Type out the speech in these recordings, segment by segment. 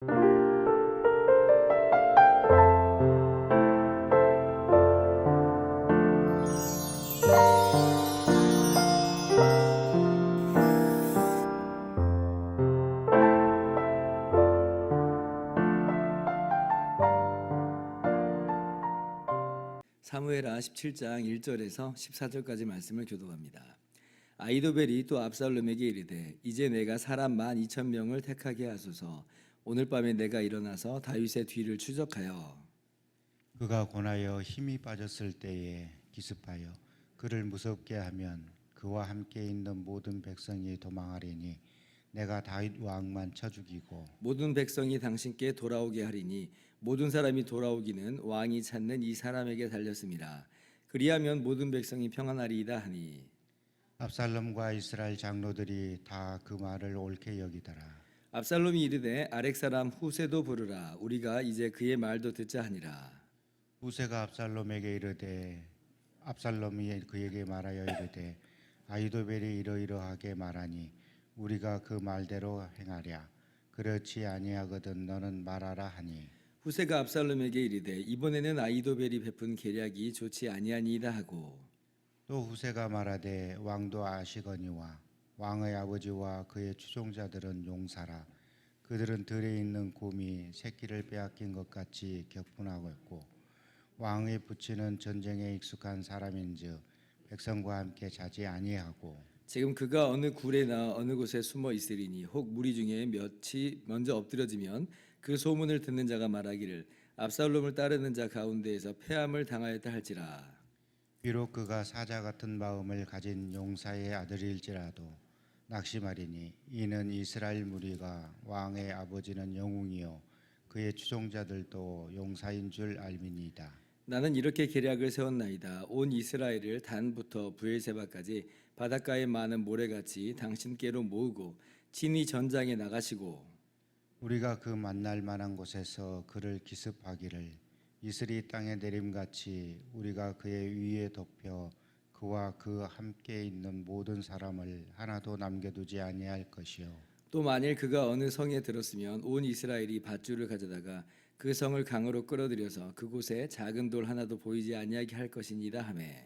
사무엘하 17장 1절에서 14절까지 말씀을 교독합니다. 아히도벨이 또 압살롬에게 이르되 이제 내가 사람 12,000명을 택하게 하소서. 오늘 밤에 내가 일어나서 다윗의 뒤를 추적하여 그가 고나여 힘이 빠졌을 때에 기습하여 그를 무섭게 하면 그와 함께 있는 모든 백성이 도망하리니 내가 다윗 왕만 쳐 죽이고 모든 백성이 당신께 돌아오게 하리니 모든 사람이 돌아오기는 왕이 찾는 이 사람에게 달렸습니다. 그리하면 모든 백성이 평안하리이다 하니 압살롬과 이스라엘 장로들이 다 그 말을 옳게 여기더라. 압살롬이 이르되 아렉 사람 후세도 부르라. 우리가 이제 그의 말도 듣자 하니라. 후세가 압살롬에게 이르되 압살롬이 그에게 말하여 이르되 아히도벨이 이러이러하게 말하니 우리가 그 말대로 행하랴. 그렇지 아니하거든 너는 말하라 하니 후세가 압살롬에게 이르되 이번에는 아히도벨이 베푼 계략이 좋지 아니하니이다 하고 또 후세가 말하되 왕도 아시거니와 왕의 아버지와 그의 추종자들은 용사라. 그들은 들에 있는 곰이 새끼를 빼앗긴 것 같이 격분하고 있고 왕의 부친은 전쟁에 익숙한 사람인즉 백성과 함께 자지 아니하고 지금 그가 어느 굴에나 어느 곳에 숨어 있으리니 혹 무리 중에 몇이 먼저 엎드려지면 그 소문을 듣는 자가 말하기를 압살롬을 따르는 자 가운데에서 패함을 당하였다 할지라. 비록 그가 사자 같은 마음을 가진 용사의 아들일지라도 낙심하리니 이는 이스라엘 무리가 왕의 아버지는 영웅이요 그의 추종자들도 용사인 줄 알미니이다. 나는 이렇게 계략을 세웠나이다. 온 이스라엘을 단부터 브엘세바까지 바닷가에 많은 모래같이 당신께로 모으고 친히 전장에 나가시고 우리가 그 만날 만한 곳에서 그를 기습하기를 이슬이 땅에 내림같이 우리가 그의 위에 덮여 그와 그 함께 있는 모든 사람을 하나도 남겨두지 아니할 것이요 또 만일 그가 어느 성에 들었으면 온 이스라엘이 밧줄을 가져다가 그 성을 강으로 끌어들여서 그곳에 작은 돌 하나도 보이지 아니하게 할 것이니이다 하매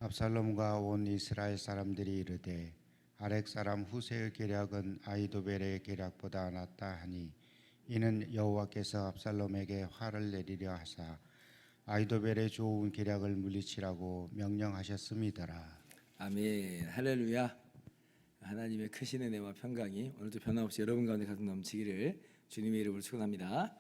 압살롬과 온 이스라엘 사람들이 이르되 아렉 사람 후세의 계략은 아히도벨의 계략보다 낫다 하니 이는 여호와께서 압살롬에게 화를 내리려 하사 아히도벨의 좋은 계략을 물리치라고 명령하셨음이더라. 아멘. 할렐루야. 하나님의 크신 은혜와 평강이 오늘도 변함없이 여러분 가운데 가득 넘치기를 주님의 이름으로 축원합니다.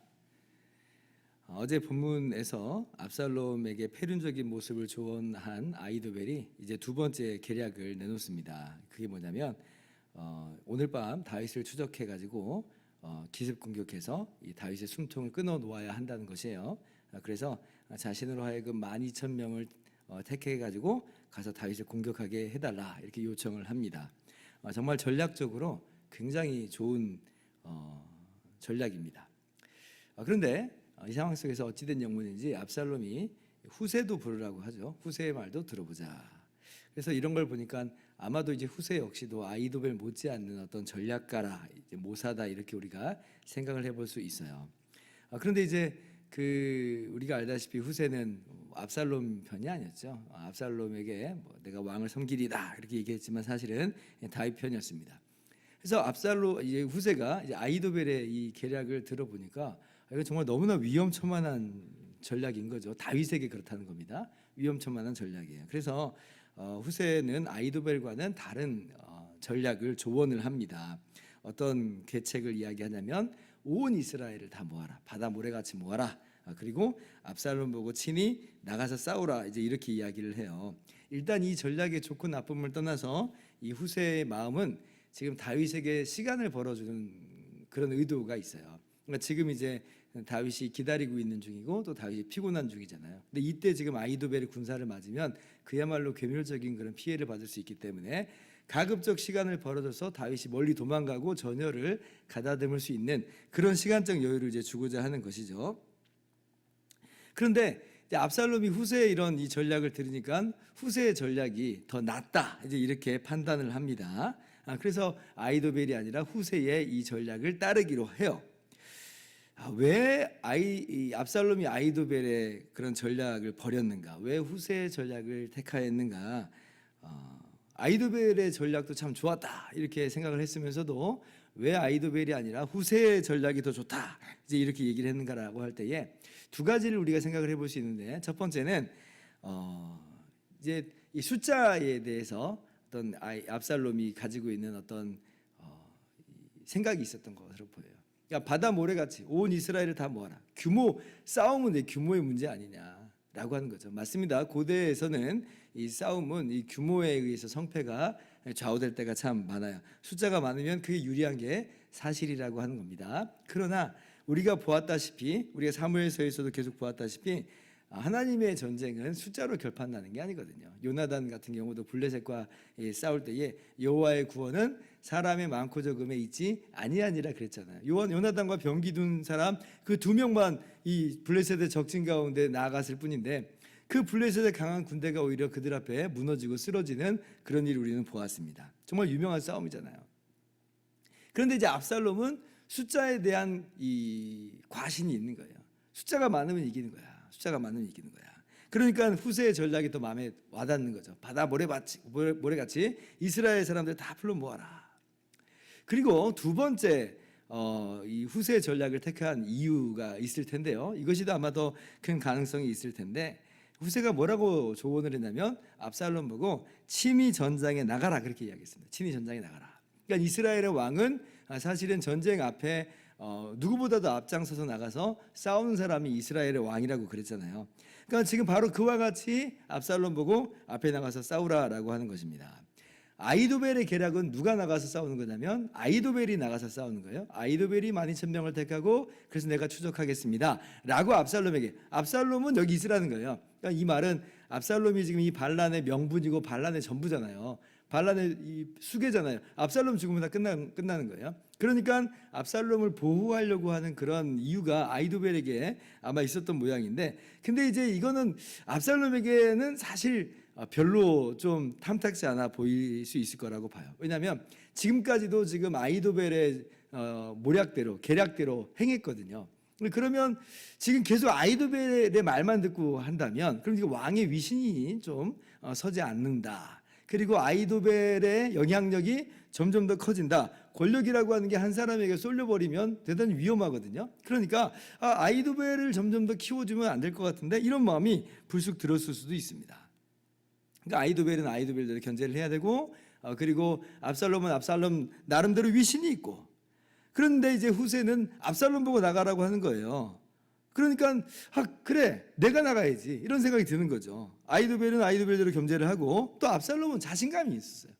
어제 본문에서 압살롬에게 패륜적인 모습을 조언한 아히도벨이 이제 두 번째 계략을 내놓습니다. 그게 뭐냐면 오늘 밤 다윗을 추적해 가지고 기습 공격해서 이 다윗의 숨통을 끊어 놓아야 한다는 것이에요. 그래서 자신으로 하여금 12,000명을 택해 가지고 가서 다윗을 공격하게 해달라 이렇게 요청을 합니다. 정말 전략적으로 굉장히 좋은 전략입니다. 그런데 이 상황 속에서 어찌된 영문인지 압살롬이 후세도 부르라고 하죠. 후세의 말도 들어보자. 그래서 이런 걸 보니까 아마도 이제 후세 역시도 아히도벨 못지않는 어떤 전략가라, 이제 모사다 이렇게 우리가 생각을 해볼 수 있어요. 그런데 이제 우리가 알다시피 후세는 압살롬 편이 아니었죠. 압살롬에게 내가 왕을 섬기리다 이렇게 얘기했지만 사실은 다윗 편이었습니다. 그래서 이제 후세가 이제 아히도벨의 이 계략을 들어보니까 이건 정말 너무나 위험천만한 전략인 거죠. 다윗에게 그렇다는 겁니다. 위험천만한 전략이에요. 그래서 후세는 아히도벨과는 다른 전략을 조언을 합니다. 어떤 계책을 이야기하냐면 온 이스라엘을 다 모아라. 바다 모래같이 모아라. 그리고 압살롬 보고 친히 나가서 싸우라. 이제 이렇게 이야기를 해요. 일단 이 전략의 좋고 나쁨을 떠나서 이 후세의 마음은 지금 다윗에게 시간을 벌어주는 그런 의도가 있어요. 그러니까 지금 이제 다윗이 기다리고 있는 중이고 또 다윗이 피곤한 중이잖아요. 근데 이때 지금 아히도벨의 군사를 맞으면 그야말로 괴멸적인 그런 피해를 받을 수 있기 때문에 가급적 시간을 벌어줘서 다윗이 멀리 도망가고 전열을 가다듬을 수 있는 그런 시간적 여유를 이제 주고자 하는 것이죠. 그런데 이제 압살롬이 후세의 이런 이 전략을 들으니까 후세의 전략이 더 낫다 이제 이렇게 판단을 합니다. 그래서 아히도벨이 아니라 후세의 이 전략을 따르기로 해요. 왜 이 압살롬이 아히도벨의 그런 전략을 버렸는가? 왜 후세의 전략을 택하였는가? 아히도벨의 전략도 참 좋았다 이렇게 생각을 했으면서도 왜 아히도벨이 아니라 후세의 전략이 더 좋다 이제 이렇게 얘기를 했는가라고 할 때에 두 가지를 우리가 생각을 해볼 수 있는데, 첫 번째는 이제 이 숫자에 대해서 어떤 압살롬이 가지고 있는 어떤 생각이 있었던 것으로 보여요. 그러니까 바다 모래같이 온 이스라엘을 다 모아라. 싸움은 내 규모의 문제 아니냐라고 하는 거죠. 맞습니다. 고대에서는 이 싸움은 이 규모에 의해서 성패가 좌우될 때가 참 많아요. 숫자가 많으면 그게 유리한 게 사실이라고 하는 겁니다. 그러나 우리가 보았다시피, 우리가 사무엘서에서도 계속 보았다시피 하나님의 전쟁은 숫자로 결판나는 게 아니거든요. 요나단 같은 경우도 블레셋과 싸울 때에 여호와의 구원은 사람의 많고 적음에 있지 아니하니라 그랬잖아요. 요나단과 병기둔 사람 그 두 명만 이 블레셋의 적진 가운데 나아갔을 뿐인데 그 블레셋의 강한 군대가 오히려 그들 앞에 무너지고 쓰러지는 그런 일을 우리는 보았습니다. 정말 유명한 싸움이잖아요. 그런데 이제 압살롬은 숫자에 대한 이 과신이 있는 거예요. 숫자가 많으면 이기는 거야. 숫자가 많으면 이기는 거야. 그러니까 후세의 전략이 더 마음에 와닿는 거죠. 바다 모래같이 이스라엘 사람들 다 불러 모아라. 그리고 두 번째 이 후세의 전략을 택한 이유가 있을 텐데요. 이것이 아마 더 큰 가능성이 있을 텐데, 후세가 뭐라고 조언을 했냐면 압살롬 보고 친히 전장에 나가라 그렇게 이야기했습니다. 친히 전장에 나가라. 그러니까 이스라엘의 왕은 사실은 전쟁 앞에 누구보다도 앞장서서 나가서 싸우는 사람이 이스라엘의 왕이라고 그랬잖아요. 그러니까 지금 바로 그와 같이 압살롬 보고 앞에 나가서 싸우라라고 하는 것입니다. 아히도벨의 계략은 누가 나가서 싸우는 거냐면 아히도벨이 나가서 싸우는 거예요. 아히도벨이 12,000명을 택하고 그래서 내가 추적하겠습니다 라고 압살롬에게, 압살롬은 여기 있으라는 거예요. 그러니까 이 말은 압살롬이 지금 이 반란의 명분이고 반란의 전부잖아요. 반란의 이 수괴잖아요. 압살롬 죽으면 다 끝나는 거예요. 그러니까 압살롬을 보호하려고 하는 그런 이유가 아히도벨에게 아마 있었던 모양인데, 근데 이제 이거는 압살롬에게는 사실 별로 좀 탐탁지 않아 보일 수 있을 거라고 봐요. 왜냐하면 지금까지도 지금 아히도벨의 모략대로 계략대로 행했거든요. 그러면 지금 계속 아히도벨의 말만 듣고 한다면 그럼 이거 왕의 위신이 좀 서지 않는다. 그리고 아히도벨의 영향력이 점점 더 커진다. 권력이라고 하는 게 한 사람에게 쏠려버리면 대단히 위험하거든요. 그러니까 아히도벨을 점점 더 키워주면 안 될 것 같은데 이런 마음이 불쑥 들었을 수도 있습니다. 그러니까 아히도벨은 아히도벨대로 견제를 해야 되고, 그리고 압살롬은 압살롬 나름대로 위신이 있고, 그런데 이제 후세는 압살롬 보고 나가라고 하는 거예요. 그러니까 그래 내가 나가야지 이런 생각이 드는 거죠. 아히도벨은 아히도벨대로 견제를 하고 또 압살롬은 자신감이 있었어요.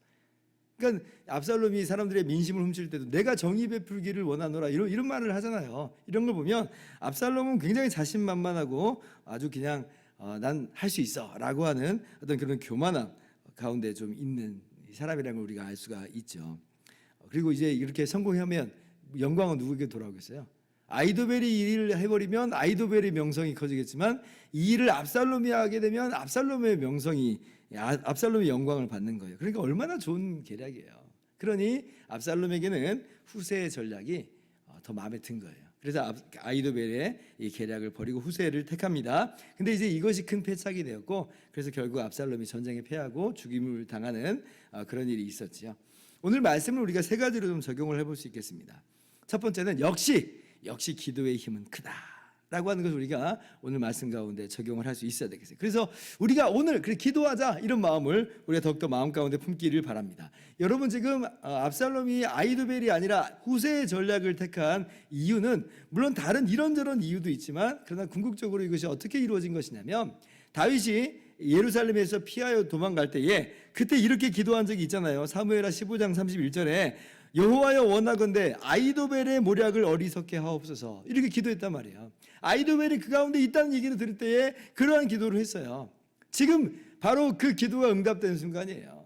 그러니까 압살롬이 사람들의 민심을 훔칠 때도 내가 정의 베풀기를 원하노라 이런 말을 하잖아요. 이런 걸 보면 압살롬은 굉장히 자신만만하고 아주 그냥 난 할 수 있어라고 하는 어떤 그런 교만함 가운데 좀 있는 사람이라는 걸 우리가 알 수가 있죠. 그리고 이제 이렇게 성공하면 영광은 누구에게 돌아오겠어요? 아히도벨이 이 일을 해버리면 아히도벨의 명성이 커지겠지만 이 일을 압살롬이 하게 되면 압살롬의 명성이, 압살롬의 영광을 받는 거예요. 그러니까 얼마나 좋은 계략이에요. 그러니 압살롬에게는 후세의 전략이 더 마음에 든 거예요. 그래서 아히도벨의 이 계략을 버리고 후세를 택합니다. 근데 이제 이것이 큰 패착이 되었고, 그래서 결국 압살롬이 전쟁에 패하고 죽임을 당하는 그런 일이 있었죠. 오늘 말씀을 우리가 세 가지로 좀 적용을 해볼 수 있겠습니다. 첫 번째는 역시 기도의 힘은 크다라고 하는 것을 우리가 오늘 말씀 가운데 적용을 할 수 있어야 되겠어요. 그래서 우리가 오늘 그래 기도하자 이런 마음을 우리가 더욱더 마음 가운데 품기를 바랍니다. 여러분 지금 압살롬이 아히도벨이 아니라 후세의 전략을 택한 이유는 물론 다른 이런저런 이유도 있지만, 그러나 궁극적으로 이것이 어떻게 이루어진 것이냐면 다윗이 예루살렘에서 피하여 도망갈 때에 그때 이렇게 기도한 적이 있잖아요. 사무엘하 15장 31절에 여호와여 원하건대 아히도벨의 모략을 어리석게 하옵소서 이렇게 기도했단 말이에요. 아히도벨이 그 가운데 있다는 얘기를 들을 때에 그러한 기도를 했어요. 지금 바로 그 기도가 응답되는 순간이에요.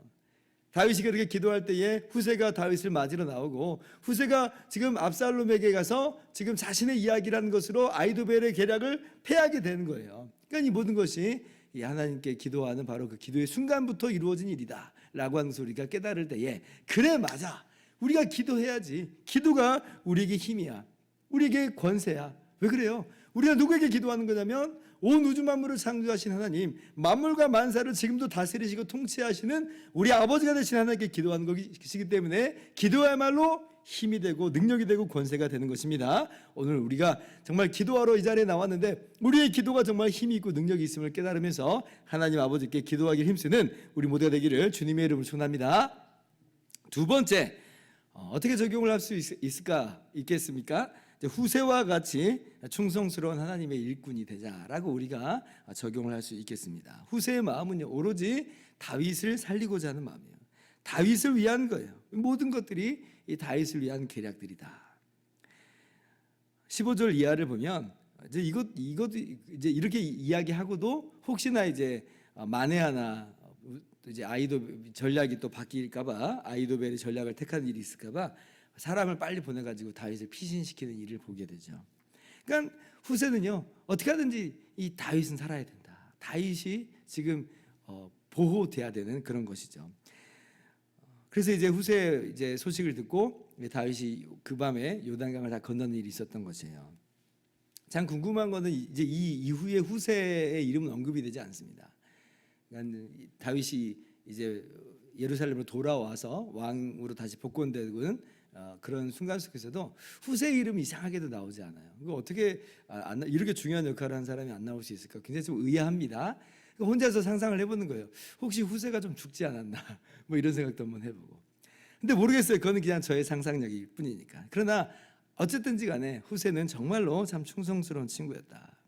다윗이 그렇게 기도할 때에 후세가 다윗을 맞으러 나오고, 후세가 지금 압살롬에게 가서 지금 자신의 이야기라는 것으로 아히도벨의 계략을 패하게 되는 거예요. 그러니까 이 모든 것이 이 하나님께 기도하는 바로 그 기도의 순간부터 이루어진 일이다 라고 하는 것을 우리가 깨달을 때에 그래 맞아 우리가 기도해야지, 기도가 우리에게 힘이야, 우리에게 권세야. 왜 그래요? 우리가 누구에게 기도하는 거냐면 온 우주 만물을 창조하신 하나님, 만물과 만사를 지금도 다스리시고 통치하시는 우리 아버지가 되신 하나님께 기도하는 것이기 때문에 기도야말로 힘이 되고 능력이 되고 권세가 되는 것입니다. 오늘 우리가 정말 기도하러 이 자리에 나왔는데 우리의 기도가 정말 힘이 있고 능력이 있음을 깨달으면서 하나님 아버지께 기도하기를 힘쓰는 우리 모두가 되기를 주님의 이름으로 축원합니다. 두 번째, 어떻게 적용을 할 수 있겠습니까? 후세와 같이 충성스러운 하나님의 일꾼이 되자라고 우리가 적용을 할 수 있겠습니다. 후세의 마음은요, 오로지 다윗을 살리고자 하는 마음이에요. 다윗을 위한 거예요. 모든 것들이 이 다윗을 위한 계략들이다. 15절 이하를 보면 이것도 이제 이렇게 이야기하고도 혹시나 이제 만에 하나 이제 전략이 또 바뀔까봐 아히도벨의 전략을 택한 일이 있을까봐 사람을 빨리 보내가지고 다윗을 피신시키는 일을 보게 되죠. 그러니까 후세는요, 어떻게 하든지 이 다윗은 살아야 된다. 다윗이 지금 보호돼야 되는 그런 것이죠. 그래서 이제 후세 이제 소식을 듣고 다윗이 그 밤에 요단강을 다 건너는 일이 있었던 것이에요. 참 궁금한 거는 이제 이 이후에 후세의 이름은 언급이 되지 않습니다. 그러니까 다윗이 이제 예루살렘으로 돌아와서 왕으로 다시 복권되는 그런 순간 속에서도 후세 이름이 이상하게도 나오지 않아요. 이거 어떻게 이렇게 중요한 역할을 한 사람이 안 나올 수 있을까? 굉장히 좀 의아합니다. 혼자서 상상을 해보는 거예요. 혹시 후세가 좀 죽지 않았나? 뭐 이런 생각도 한번 해보고. 근데 모르겠어요. 그거는 그냥 저의 상상력일 뿐이니까. 그러나 어쨌든지 간에 후세는 정말로 참 충성스러운 친구였다.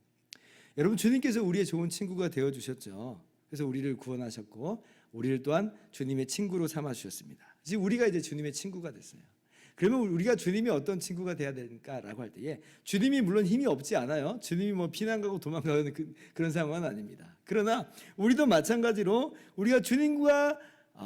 여러분, 주님께서 우리의 좋은 친구가 되어주셨죠. 그래서 우리를 구원하셨고 우리를 또한 주님의 친구로 삼아주셨습니다. 지금 우리가 이제 주님의 친구가 됐어요. 그러면 우리가 주님이 어떤 친구가 돼야 될까라고 할 때에 주님이 물론 힘이 없지 않아요. 주님이 뭐 피난 가고 도망가는 그런 상황은 아닙니다. 그러나 우리도 마찬가지로 우리가 주님과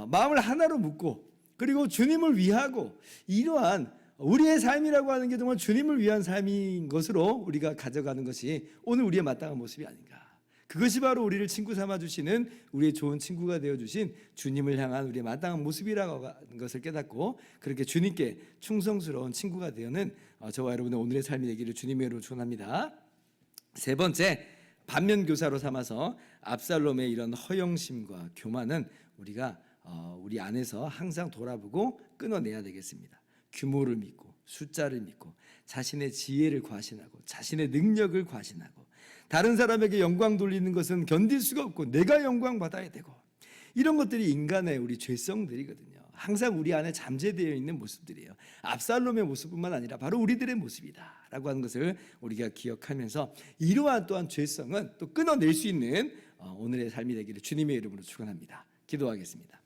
마음을 하나로 묶고 그리고 주님을 위하고 이러한 우리의 삶이라고 하는 게 정말 주님을 위한 삶인 것으로 우리가 가져가는 것이 오늘 우리의 마땅한 모습이 아닌가. 그것이 바로 우리를 친구 삼아주시는 우리의 좋은 친구가 되어주신 주님을 향한 우리의 마땅한 모습이라고 하는 것을 깨닫고 그렇게 주님께 충성스러운 친구가 되어는 저와 여러분의 오늘의 삶이 되기를 주님의 이름으로 축원합니다. 세 번째, 반면교사로 삼아서 압살롬의 이런 허영심과 교만은 우리가 우리 안에서 항상 돌아보고 끊어내야 되겠습니다. 규모를 믿고 숫자를 믿고 자신의 지혜를 과신하고 자신의 능력을 과신하고 다른 사람에게 영광 돌리는 것은 견딜 수가 없고 내가 영광 받아야 되고 이런 것들이 인간의 우리 죄성들이거든요. 항상 우리 안에 잠재되어 있는 모습들이에요. 압살롬의 모습뿐만 아니라 바로 우리들의 모습이다라고 하는 것을 우리가 기억하면서 이러한 또한 죄성은 또 끊어낼 수 있는 오늘의 삶이 되기를 주님의 이름으로 축원합니다. 기도하겠습니다.